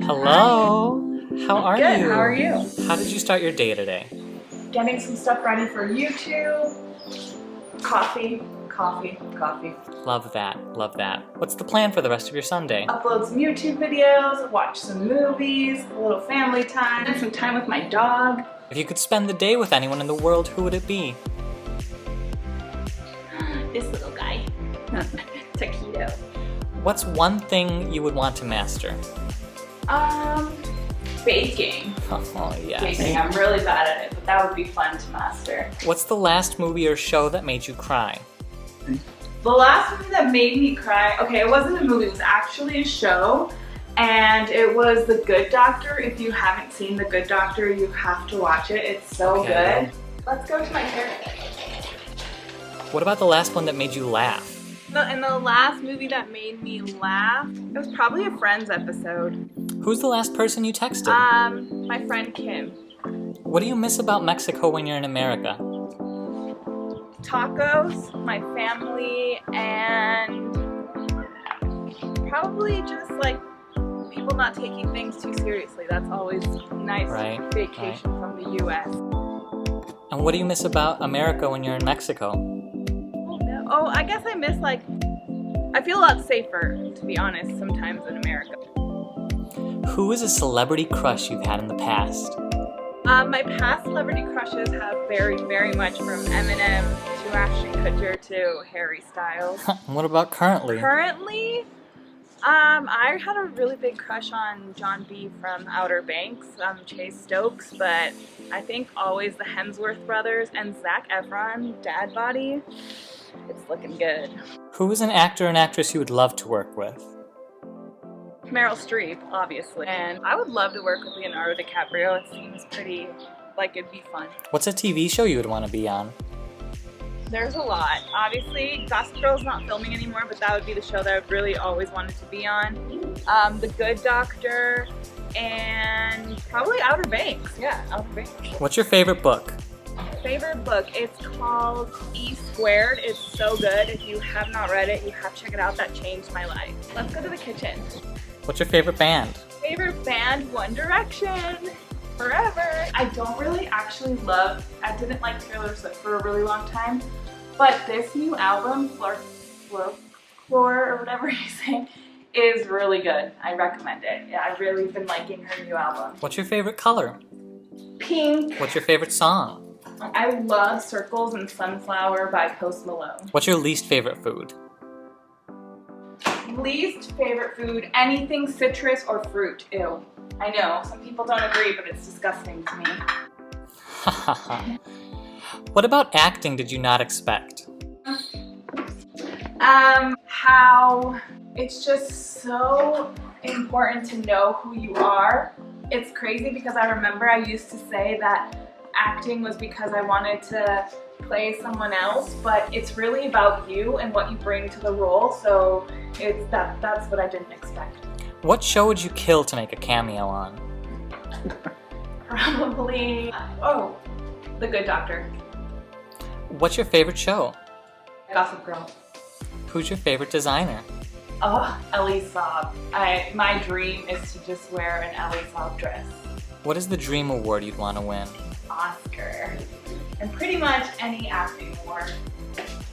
Hello. How are Good. you? How are you? How did you start your day today? Getting some stuff ready for YouTube. Coffee. Love that. Love that. What's the plan for the rest of your Sunday? Upload some YouTube videos, watch some movies, a little family time, and some time with my dog. If you could spend the day with anyone in the world, who would it be? This little guy. Taquito. What's one thing you would want to master? Baking. Oh, yes. Baking. I'm really bad at it, but that would be fun to master. What's the last movie or show that made you cry? The last movie that made me cry, okay, it wasn't a movie, it was actually a show, and it was The Good Doctor. If you haven't seen The Good Doctor, you have to watch it. It's so good. Let's go to my therapist. What about the last one that made you laugh? And the last movie that made me laugh, it was probably a Friends episode. Who's the last person you texted? My friend Kim. What do you miss about Mexico when you're in America? Tacos, my family, and probably just like people not taking things too seriously. That's always a nice vacation from the US. And what do you miss about America when you're in Mexico? Oh, I guess I miss I feel a lot safer, to be honest, sometimes in America. Who is a celebrity crush you've had in the past? My past celebrity crushes have varied very much from Eminem to Ashton Kutcher to Harry Styles. What about currently? Currently, I had a really big crush on John B. from Outer Banks, Chase Stokes, but I think always the Hemsworth brothers and Zac Efron, Dad Body. It's looking good. Who is an actor and actress you would love to work with? Meryl Streep, obviously. And I would love to work with Leonardo DiCaprio. It seems pretty like it'd be fun. What's a TV show you would want to be on? There's a lot. Obviously, Gossip Girl's not filming anymore, but that would be the show that I've really always wanted to be on. The Good Doctor, and probably Outer Banks. Yeah, Outer Banks. What's your favorite book? Favorite book, it's called E Squared. It's so good. If you have not read it, you have to check it out. That changed my life. Let's go to the kitchen. What's your favorite band? Favorite band, One Direction. Forever. I don't really actually I didn't like Taylor Swift for a really long time, but this new album, Folklore or whatever you say, is really good. I recommend it. Yeah, I've really been liking her new album. What's your favorite color? Pink. What's your favorite song? I love Circles and Sunflower by Post Malone. What's your least favorite food? Least favorite food, anything citrus or fruit. Ew. I know, some people don't agree, but it's disgusting to me. What about acting did you not expect? How it's just so important to know who you are. It's crazy because I remember I used to say that acting was because I wanted to play someone else, but it's really about you and what you bring to the role, so that's what I didn't expect. What show would you kill to make a cameo on? Probably, The Good Doctor. What's your favorite show? Gossip Girl. Who's your favorite designer? Oh, Ellie Saab. My dream is to just wear an Ellie Saab dress. What is the dream award you'd want to win? Oscar. And pretty much any acting award.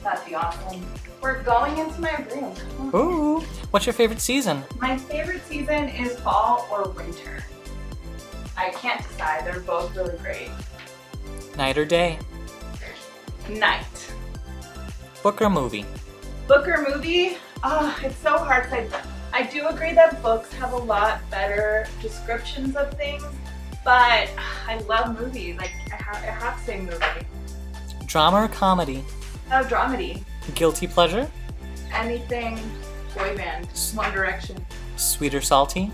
That'd be awesome. We're going into my room. Ooh! What's your favorite season? My favorite season is fall or winter. I can't decide. They're both really great. Night or day? Night. Book or movie? Book or movie? Oh, it's so hard to say. I do agree that books have a lot better descriptions of things, but I love movies. I have to say movie. Drama or comedy? Oh, dramedy. Guilty pleasure? Anything boy band. One Direction. Sweet or salty?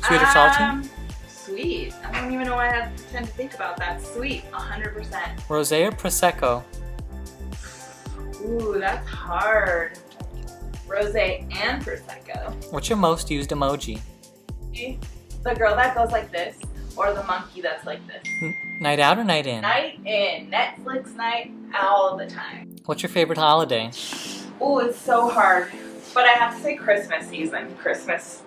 Sweet or salty? Sweet. I don't even know why I have to pretend to think about that. Sweet, 100%. Rosé or Prosecco? Ooh, that's hard. Rosé and Prosecco. What's your most used emoji? The girl that goes like this, or the monkey that's like this. Night out or night in? Night in. Netflix night all the time. What's your favorite holiday? Ooh, it's so hard. But I have to say Christmas season. Christmas.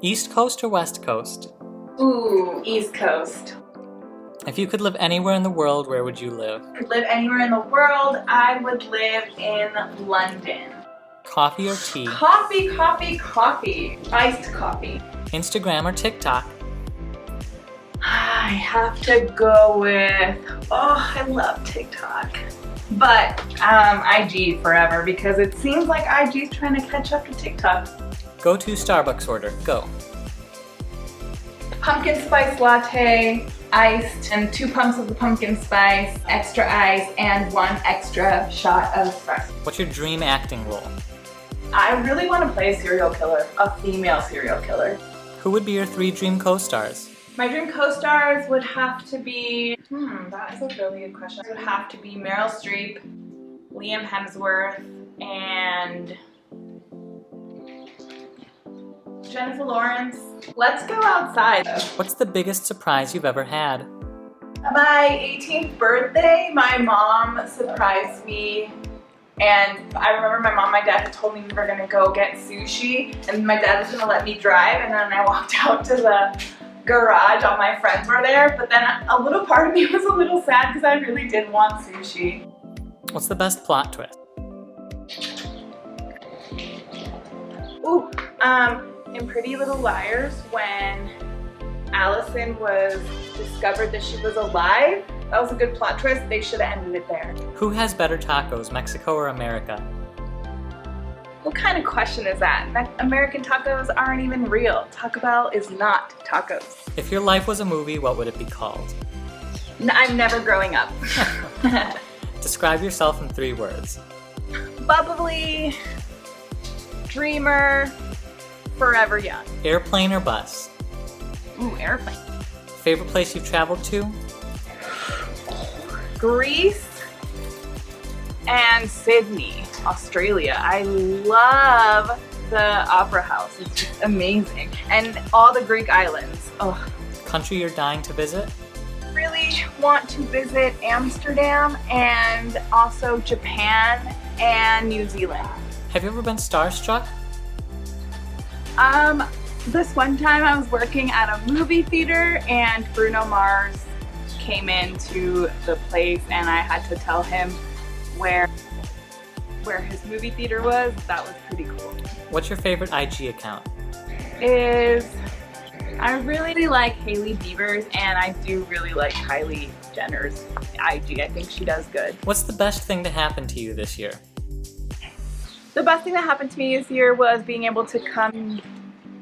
East Coast or West Coast? Ooh, East Coast. If you could live anywhere in the world, where would you live? If I could live anywhere in the world, I would live in London. Coffee or tea? Coffee, coffee, coffee. Iced coffee. Instagram or TikTok? I have to go with, I love TikTok. But IG forever, because it seems like IG's trying to catch up to TikTok. Go to Starbucks order. Go. Pumpkin spice latte, iced, and 2 pumps of the pumpkin spice, extra ice, and 1 extra shot of espresso. What's your dream acting role? I really want to play a serial killer, a female serial killer. Who would be your 3 dream co-stars? My dream co-stars would have to be, that is a really good question. It would have to be Meryl Streep, Liam Hemsworth, and Jennifer Lawrence. Let's go outside. What's the biggest surprise you've ever had? My 18th birthday, my mom surprised me. And I remember my mom and my dad had told me we were gonna go get sushi, and my dad was gonna let me drive, and then I walked out to the garage, all my friends were there, but then a little part of me was a little sad because I really did want sushi. What's the best plot twist? Ooh, in Pretty Little Liars, when Allison was discovered that she was alive, that was a good plot twist. They should have ended it there. Who has better tacos, Mexico or America? What kind of question is that? American tacos aren't even real. Taco Bell is not tacos. If your life was a movie, what would it be called? I'm never growing up. Describe yourself in 3 words. Bubbly, dreamer, forever young. Airplane or bus? Ooh, airplane. Favorite place you've traveled to? Greece and Sydney, Australia. I love the Opera House. It's just amazing. And all the Greek islands. Oh. Country you're dying to visit? Really want to visit Amsterdam and also Japan and New Zealand. Have you ever been starstruck? This one time I was working at a movie theater and Bruno Mars came into the place and I had to tell him where his movie theater was. That was pretty cool. What's your favorite IG account? I really like Hailey Bieber's and I do really like Kylie Jenner's IG. I think she does good. What's the best thing to happen to you this year? The best thing that happened to me this year was being able to come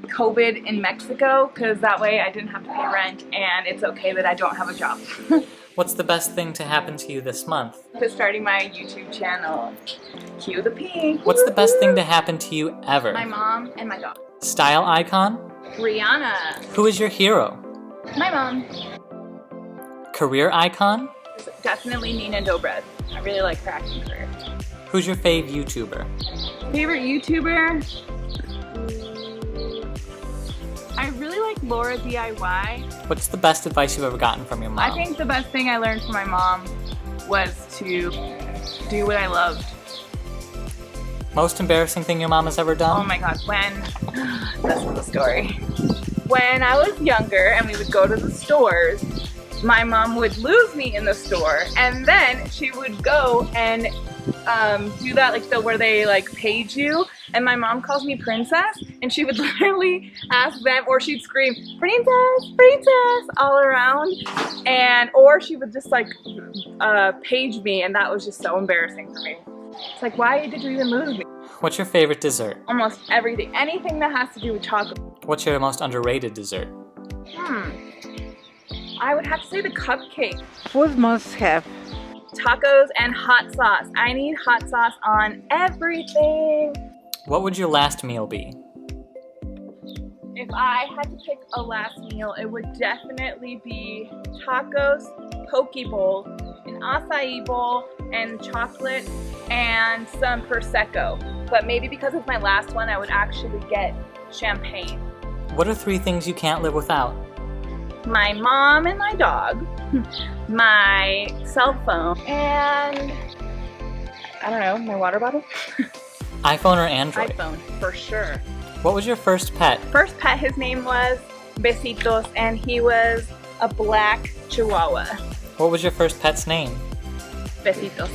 COVID in Mexico, because that way I didn't have to pay rent and it's okay that I don't have a job. What's the best thing to happen to you this month? Starting my YouTube channel. Cue the pink. What's the best thing to happen to you ever? My mom and my dog. Style icon? Rihanna. Who is your hero? My mom. Career icon? Definitely Nina Dobrev. I really like her acting career. Who's your fave YouTuber? Favorite YouTuber? I really like Laura DIY. What's the best advice you've ever gotten from your mom? I think the best thing I learned from my mom was to do what I loved. Most embarrassing thing your mom has ever done? Oh my god, this is the story. When I was younger and we would go to the stores, my mom would lose me in the store and then she would go and do that where they page you, and my mom calls me princess and she would literally ask them, or she'd scream princess, princess all around, or she would just page me, and that was just so embarrassing for me. It's like, why did you even lose me? What's your favorite dessert? Almost everything. Anything that has to do with chocolate. What's your most underrated dessert? I would have to say the cupcake. Food must have Tacos and hot sauce. I need hot sauce on everything. What would your last meal be? If I had to pick a last meal, it would definitely be tacos, poke bowl, an acai bowl, and chocolate, and some Prosecco. But maybe because it's my last one, I would actually get champagne. What are 3 things you can't live without? My mom and my dog, my cell phone, and I don't know, my water bottle? iPhone or Android? iPhone, for sure. What was your first pet? First pet, his name was Besitos, and he was a black Chihuahua. What was your first pet's name? Besitos.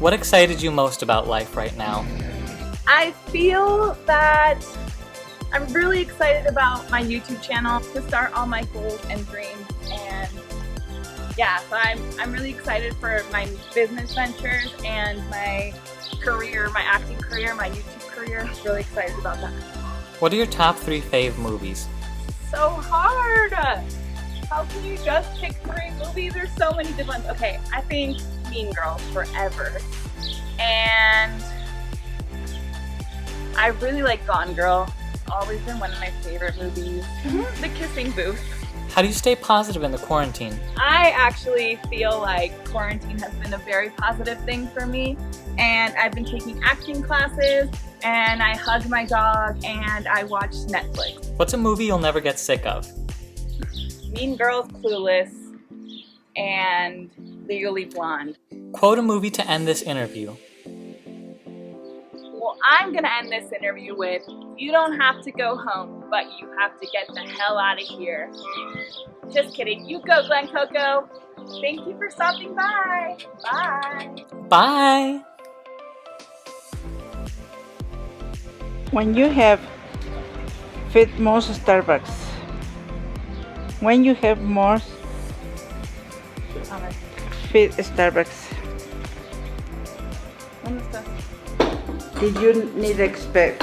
What excited you most about life right now? I feel that I'm really excited about my YouTube channel to start all my goals and dreams, and yeah, so I'm really excited for my business ventures and my career, my acting career, my YouTube career. Really excited about that. What are your top 3 fave movies? So hard! How can you just pick 3 movies? There's so many good ones. Okay, I think Mean Girls forever. And I really like Gone Girl. It's always been one of my favorite movies. The Kissing Booth. How do you stay positive in the quarantine? I actually feel like quarantine has been a very positive thing for me. And I've been taking acting classes, and I hug my dog, and I watch Netflix. What's a movie you'll never get sick of? Mean Girls, Clueless, and Legally Blonde. Quote a movie to end this interview. Well, I'm gonna end this interview with, you don't have to go home, but you have to get the hell out of here. Just kidding. You go, Glen Coco. Thank you for stopping by. Bye. Bye! When you have fed most Starbucks, when you have more feed Starbucks, did you need not expect?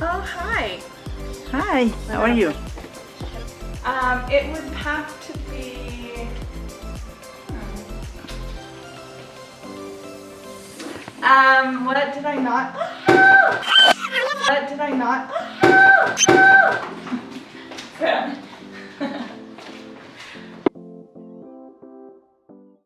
Oh, hi. Hi, how are you? It would have to be... what did I not... What did I not...